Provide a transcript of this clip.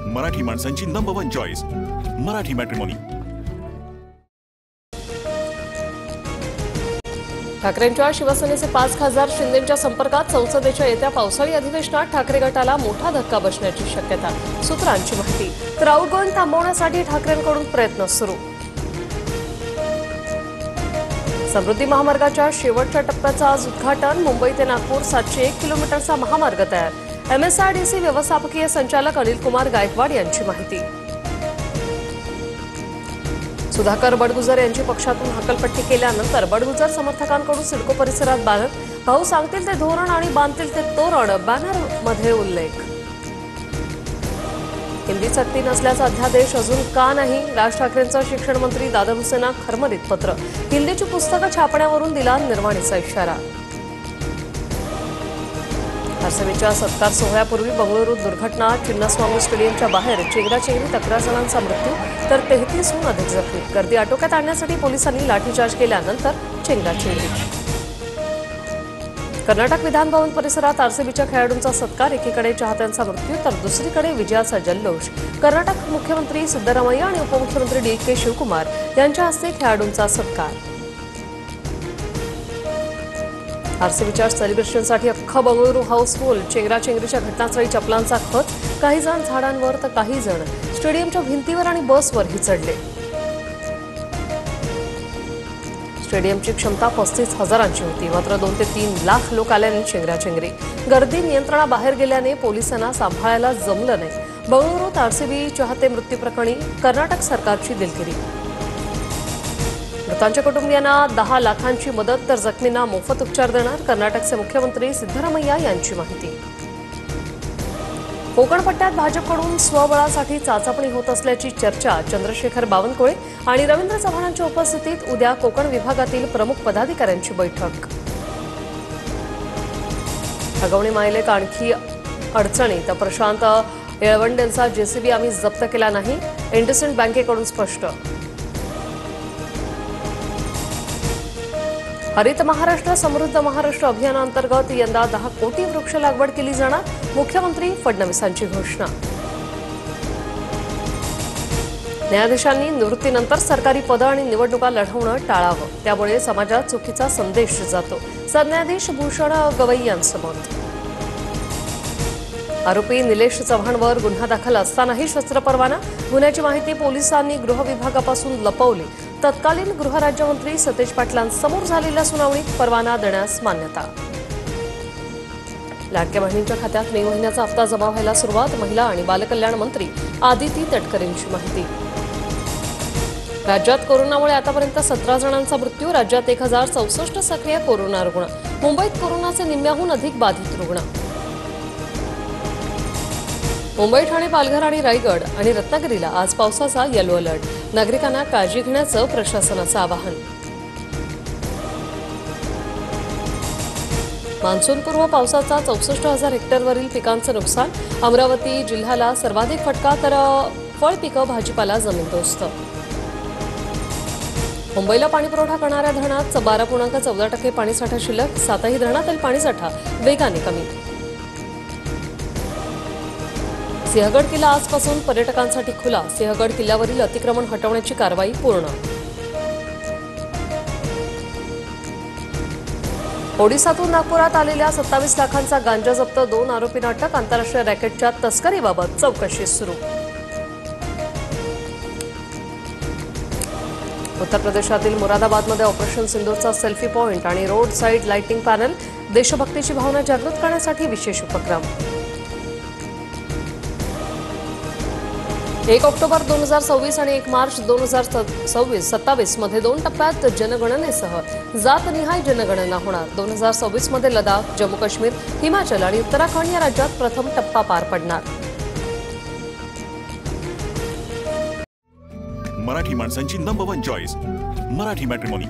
मराठी माणसांची number 1 choice Marathi matrimony. ठाकरेंच्या शिवसेनेचे 5 खासदार शिंदेंच्या संपर्कात। संसदेच्या येत्या पावसाळी अधिवेशनात ठाकरे गटाला मोठा धक्का बसण्याची शक्यता। सूत्रांची माहिती। तर आउटगोईंग थांबवण्यासाठी ठाकरेंकडून प्रयत्न सुरू। समृद्धी महामार्गाच्या शेवटच्या टप्प्याचं आज उद्घाटन। मुंबई ते नागपूर 701 किलोमीटरचा महामार्ग तयार। MSRDC व्यवस्थापकीय संचालक अनिल कुमार गायकवाड यांची माहिती। सुधाकर बडगुजर यांची पक्षातून हकलपट्टी केल्यानंतर बडगुजर समर्थकांकडून सिडको परिसरात बॅनर। भाऊ सांगतील ते धोरण आणि बांधतील ते तोरण, बॅनरमध्ये उल्लेख। हिंदी सक्ती नसल्याचा अध्यादेश अजून का नाही? राज ठाकरेंचं शिक्षण मंत्री दादा भुसेंना खरमरीत पत्र। हिंदीची पुस्तकं छापण्यावरून दिला निर्वाणीचा इशारा। आरसीबीच्या सत्कार सोहळ्यापूर्वी बंगळुरू दुर्घटना। चिन्नस्वामी स्टेडियमच्या बाहेर चेंगराचेंगरी, 11 जणांचा मृत्यू तर 33हून अधिक जखमी। गर्दी आटोक्यात आणण्यासाठी पोलिसांनी लाठीचार्ज केल्यानंतर चेंगराचेंगरी। कर्नाटक विधान भवन परिसरात आरसीबीच्या खेळाडूंचा सत्कार। एकीकडे चाहत्यांचा मृत्यू तर दुसरीकडे विजयाचा जल्लोष। कर्नाटक मुख्यमंत्री सिद्धरामय्या आणि उपमुख्यमंत्री DK शिवकुमार यांच्या हस्ते खेळाडूंचा सत्कार। आरसीबीच्या सेलिब्रेशनसाठी अख्खं बंगळुरू हाऊसफुल। चेंगराचेंगरीच्या घटनास्थळी चपलांचा खच। काही जण झाडांवर तर काही जण स्टेडियमच्या भिंतीवर आणि बसवरही चढले। स्टेडियमची क्षमता 35,000ची होती, मात्र 2 ते 3 लाख लोक आल्याने चेंगराचेंगरी। गर्दी नियंत्रणाबाहेर गेल्याने पोलिसांना सांभाळायला जमलं नाही। बंगळुरूत आरसीबी चाहते मृत्यूप्रकरणी कर्नाटक सरकारची दिलगिरी। मृतांच्या कुटुंबियांना 10 लाखांची मदत तर जखमींना मोफत उपचार देणार। कर्नाटकचे मुख्यमंत्री सिद्धरामय्या यांची माहिती। कोकण पट्ट्यात भाजपकडून स्वबळासाठी चाचपणी होत असल्याची चर्चा। चंद्रशेखर बावनकुळे आणि रवींद्र चव्हाणांच्या उपस्थितीत उद्या कोकण विभागातील प्रमुख पदाधिकाऱ्यांची बैठक। हगवणे मायलेक आणखी अडचणीत। प्रशांत येळवंडेंचा JCB आम्ही जप्त केला नाही, इंडसइंड बँकेकडून स्पष्ट। हरित महाराष्ट्र समृद्ध महाराष्ट्र अभियानांतर्गत यंदा 10 कोटी वृक्ष लागवड केली जाणार। मुख्यमंत्री फडणवीसांची घोषणा। न्यायाधीशांनी निवृत्तीनंतर सरकारी पदं आणि निवडणुका लढवणं टाळावं, त्यामुळे समाजात चुकीचा संदेश जातो। सरन्यायाधीश भूषण गवई यांचं मत। आरोपी निलेश चव्हाणवर गुन्हा दाखल असतानाही शस्त्र परवाना। गुन्ह्याची माहिती पोलिसांनी गृह विभागापासून लपवली। तत्कालीन गृहराज्यमंत्री सतेज पाटलांसमोर झालेल्या सुनावणीत परवाना देण्यास मान्यता। लाडक्या बहिणींच्या खात्यात मे महिन्याचा हप्ता जमा व्हायला सुरुवात। महिला आणि बालकल्याण मंत्री आदिती तटकरेंची माहिती। राज्यात कोरोनामुळे आतापर्यंत 17 जणांचा मृत्यू। राज्यात 1064 सक्रिय कोरोना रुग्ण। मुंबईत कोरोनाचे निम्म्याहून अधिक बाधित रुग्ण। मुंबई, ठाणे, पालघर आणि रायगड आणि रत्नागिरीला आज पावसाचा येलो अलर्ट। नागरिकांना काळजी घेण्याचं प्रशासनाचं आवाहन। मान्सूनपूर्व पावसाचा 64,000 हेक्टरवरील पिकांचं नुकसान। अमरावती जिल्ह्याला सर्वाधिक फटका तर फळ पिकं, भाजीपाला जमीनदोस्त। मुंबईला पाणीपुरवठा करणाऱ्या धरणात 12.14% पाणीसाठा शिल्लक। 7ही धरणातील पाणीसाठा वेगाने कमी। सिंहगड किल्ला आजपासून पर्यटकांसाठी खुला। सिंहगड किल्ल्यावरील अतिक्रमण हटवण्याची कारवाई पूर्ण। ओडिसातून नागपुरात आलेल्या 27 लाखांचा गांजा जप्त। 2 आरोपींना अटक। आंतरराष्ट्रीय रॅकेटच्या तस्करीबाबत चौकशी सुरू। उत्तर प्रदेशातील मुरादाबादमध्ये ऑपरेशन सिंदूरचा सेल्फी पॉइंट आणि रोड साईड लाइटिंग पॅनल। देशभक्तीची भावना जागृत करण्यासाठी विशेष उपक्रम। 1 ऑक्टोबर 2026 आणि 1 मार्च 2027 मध्ये 2 टप्प्यात जनगणनेसह जातनिहाय जनगणना होणार। 2026 मध्ये लडाख, जम्मू काश्मीर, हिमाचल आणि उत्तराखंड या राज्यात प्रथम टप्पा पार पडणार। मराठी माणसांची नंबर 1 चॉईस मराठी मॅट्रिमोनी।